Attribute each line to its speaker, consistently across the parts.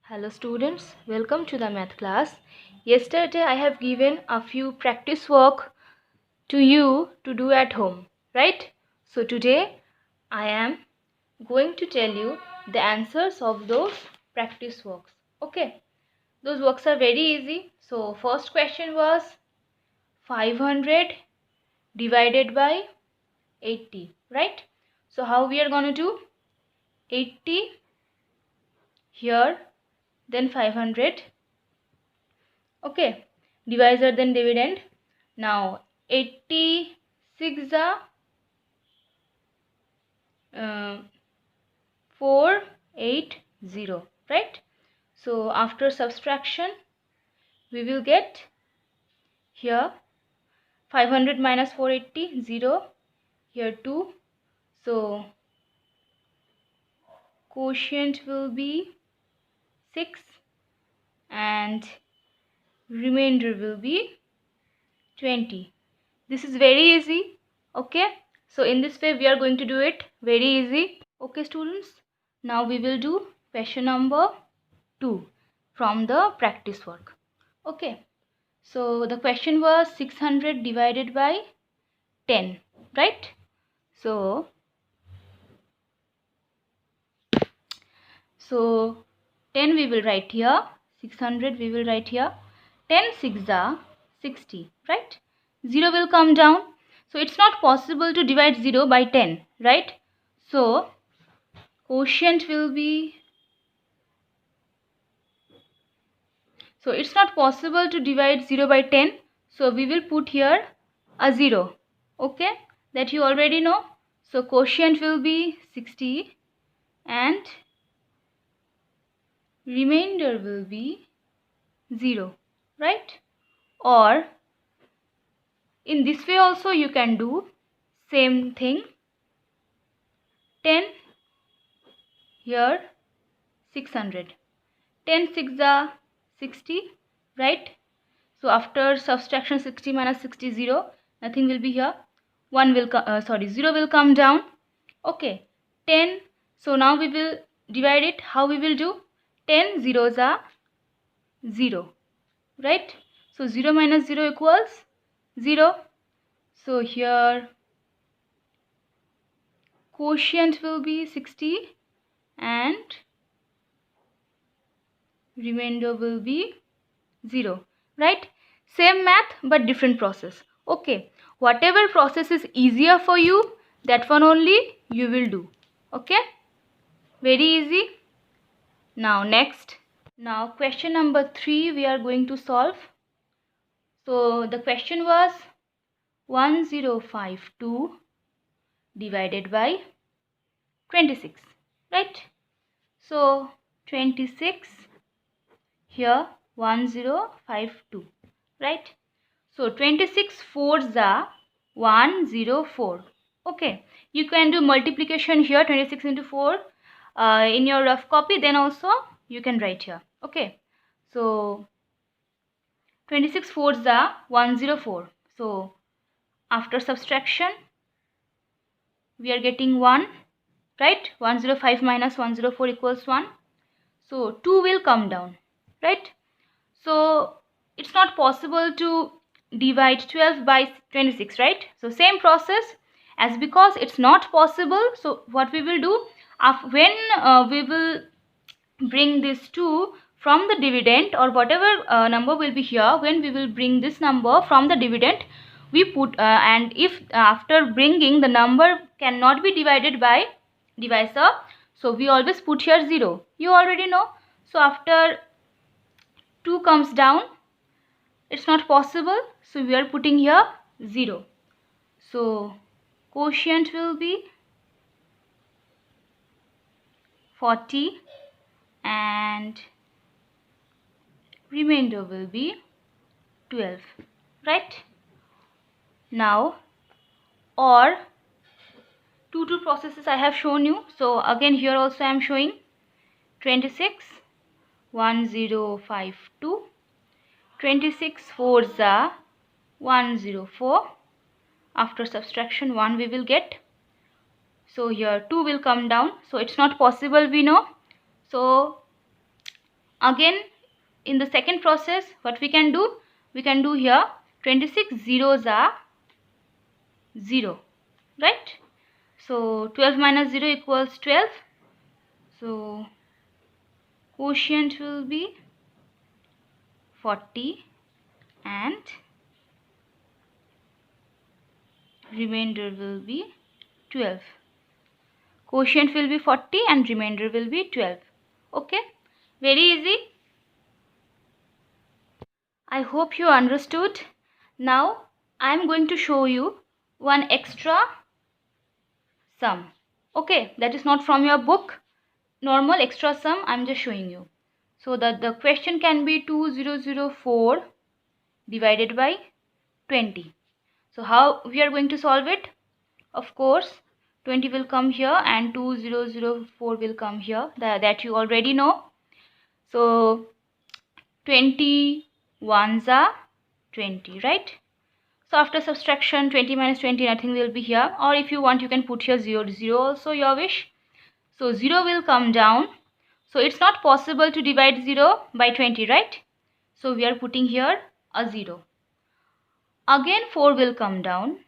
Speaker 1: Hello students, welcome to the math class. Yesterday I have given a few practice work to you to do at home, right? So today I am going to tell you the answers of those practice works. Okay, those works are very easy. So first question was 500 divided by 80, right? So how we are going to do? 80 here, then 500. Okay, divisor then dividend. Now 86 uh, 480, right? So after subtraction we will get here 500 minus 480, 0, here 2. So quotient will be 6 and remainder will be 20. This is very easy. Okay, so in this way we are going to do it very easy. Okay students, now we will do question number 2 from the practice work. Okay, so the question was 600 divided by 10, right? So 10 we will write here, 600 we will write here, 10 6 are 60, right? 0 will come down, so it's not possible to divide 0 by 10, right? So quotient will be, so it's not possible to divide 0 by 10, so we will put here a 0, okay, that you already know. So quotient will be 60 and remainder will be 0, right? Or in this way also you can do same thing. 10 here, 600. 10 6 are 60, right? So after subtraction 60 minus 60, 0, nothing will be here. 0 will come down. Okay, 10. So now we will divide it. How we will do? 10 zeros are 0, right? So 0 minus 0 equals 0. So here quotient will be 60 and remainder will be 0, right? Same math but different process. Okay, whatever process is easier for you, that one only you will do. Okay, very easy. Now next, now question number 3 we are going to solve. So the question was 1052 divided by 26, right? So 26 here, 1052, right? So 26 fours are 104. Okay, you can do multiplication here, 26 into 4 in your rough copy, then also you can write here. Okay, so 26 fours are 104. So after subtraction we are getting 1, right? 105 minus 104 equals 1. So 2 will come down, right? So it's not possible to divide 12 by 26, right? So same process, as because it's not possible, so what we will do, when we will bring this 2 from the dividend, or whatever number will be here, when we will bring this number from the dividend, we put and if after bringing the number cannot be divided by divisor, so we always put here 0, you already know. So after 2 comes down, it's not possible, so we are putting here 0. So quotient will be 40 and remainder will be 12, right? Now, or two processes I have shown you, so again here also I am showing 26 1052, 26 fours are 104. After subtraction 1 we will get, so here 2 will come down, so it's not possible, we know. So Again, in the second process, what we can do? We can do here 26 zeros are 0, right? So 12 minus 0 equals 12. So quotient will be 40 and remainder will be 12. Quotient will be 40 and remainder will be 12. Okay, very easy. I hope you understood. Now I am going to show you one extra sum. Okay, that is not from your book. Normal extra sum I am just showing you. So that the question can be 2004 divided by 20. So how we are going to solve it? Of course, 20 will come here and 2004 will come here. That you already know. So 20 ones are 20, right? So after subtraction, 20 minus 20, nothing will be here. Or if you want, you can put here 0, 0 also, your wish. So 0 will come down. So it's not possible to divide 0 by 20, right? So we are putting here a 0. Again 4 will come down.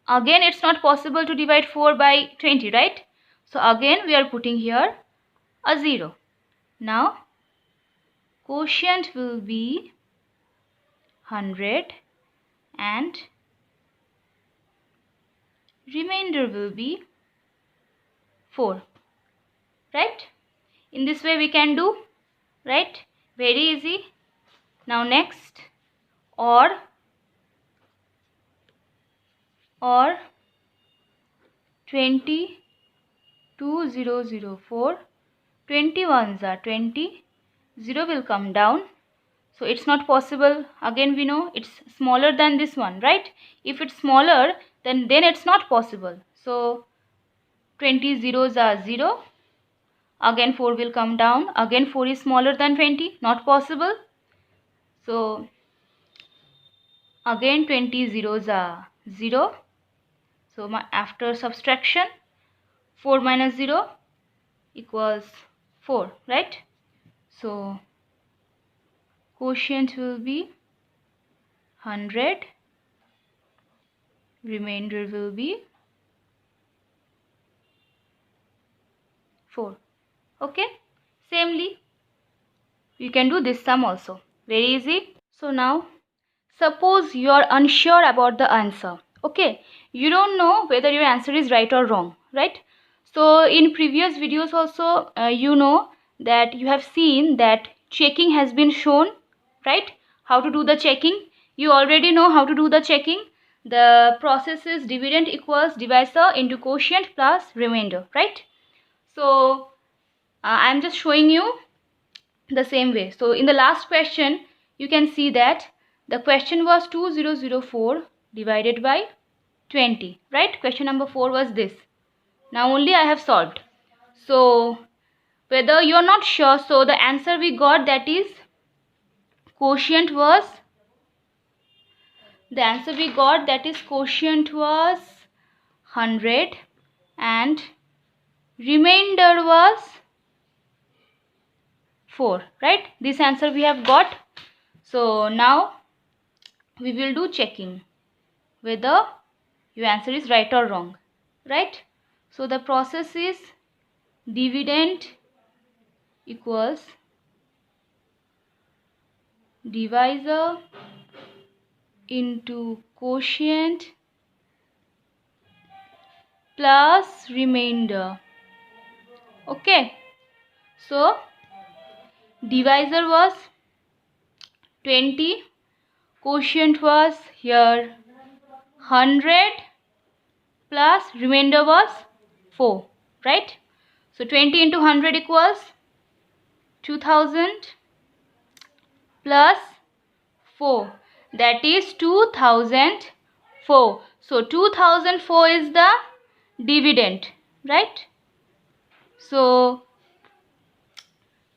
Speaker 1: Again it's not possible to divide 4 by 20, right? So again we are putting here a 0. Now quotient will be 100 and remainder will be 4, right? In this way we can do, right? Very easy. Now next, or 20,2004, 20 ones are 20, 0 will come down. So it's not possible. Again we know it's smaller than this one, right? If it's smaller, then it's not possible. So 20 zeros are 0. Again 4 will come down. Again 4 is smaller than 20, not possible. So again 20 zeros are 0. So after subtraction, 4 minus 0 equals 4, right? So quotient will be 100, remainder will be 4. Okay, samely you can do this sum also. Very easy. So now suppose you are unsure about the answer. Okay, you don't know whether your answer is right or wrong, right? So in previous videos also you know that you have seen that checking has been shown, right? How to do the checking? You already know how to do the checking. The process is dividend equals divisor into quotient plus remainder, right? So I am just showing you the same way. So in the last question you can see that the question was 2004 divided by 20, right? Question number 4 was this. Now only I have solved. So whether you are not sure, so the answer we got, that is quotient was, the answer we got, that is quotient was 100 and remainder was 4, right? This answer we have got. So now we will do checking whether your answer is right or wrong, right? So the process is dividend equals divisor into quotient plus remainder. Okay, so divisor was 20, quotient was here 100 plus remainder was 4, right? So 20 into 100 equals 2000 plus 4, that is 2004. So 2004 is the dividend, right? So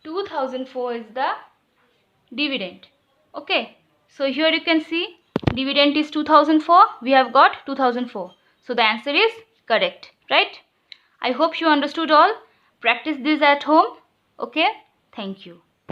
Speaker 1: 2004 is the dividend. Okay, so here you can see dividend is 2004. We have got 2004. So the answer is correct, right? I hope you understood all. Practice this at home. Okay, thank you.